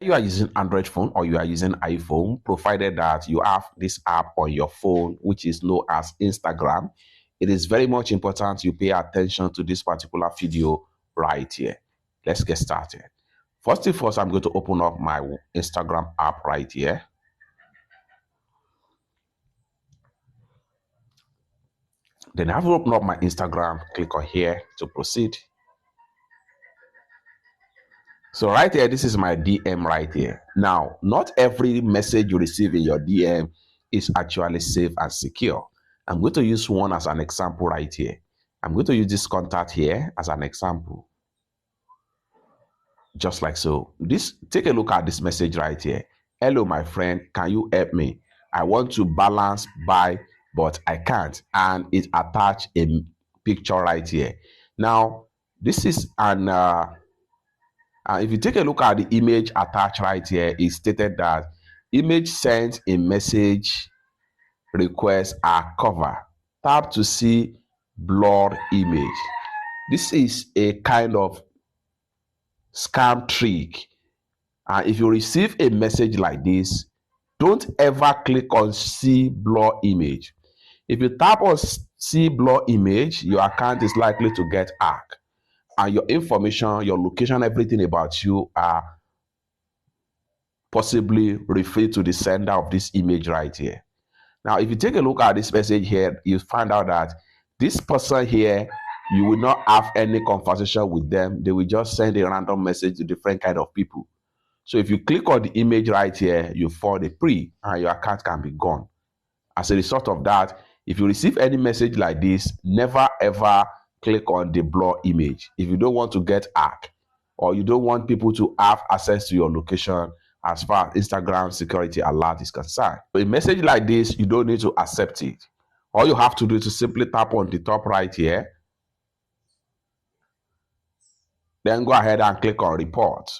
You are using Android phone or you are using iPhone, provided that you have this app on your phone, which is known as Instagram, it is very much important you pay attention to this particular video right here. Let's get started. First thing first, I'm going to open up my Instagram app right here. Then I have opened up my Instagram, click on here to proceed. So right here, this is my DM right here. Now, not every message you receive in your DM is actually safe and secure. I'm going to use one as an example right here. I'm going to use this contact here as an example. Just like so. Take a look at this message right here. Hello, my friend. Can you help me? I want to balance buy, but I can't. And it attached a picture right here. Now, this is an if you take a look at the image attached right here, it stated that image sent in message request are cover. Tap to see blurred image. This is a kind of scam trick. And if you receive a message like this, don't ever click on see blur image. If you tap on see blur image, your account is likely to get hacked. And your information, your location, everything about you are possibly referred to the sender of this image right here. Now, if you take a look at this message here, you find out that this person here, you will not have any conversation with them. They will just send a random message to different kind of people. So if you click on the image right here, you fall the pre and your account can be gone. As a result of that, if you receive any message like this, never ever click on the blur image. If you don't want to get hacked or you don't want people to have access to your location as far as Instagram security alert is concerned. So a message like this, you don't need to accept it. All you have to do is to simply tap on the top right here. Then go ahead and click on report.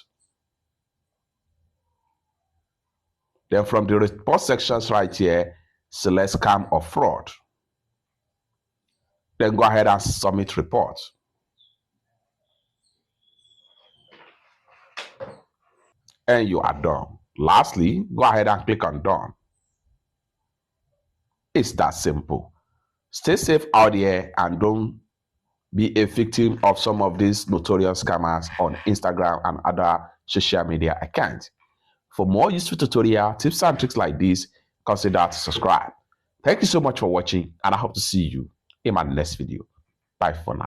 Then from the report sections right here, select scam or fraud. Then go ahead and submit report. And you are done. Lastly, go ahead and click on done. It's that simple. Stay safe out there and don't be a victim of some of these notorious scammers on Instagram and other social media accounts. For more useful tutorial tips and tricks like this, consider to subscribe. Thank you so much for watching, and I hope to see you in my next video. Bye for now.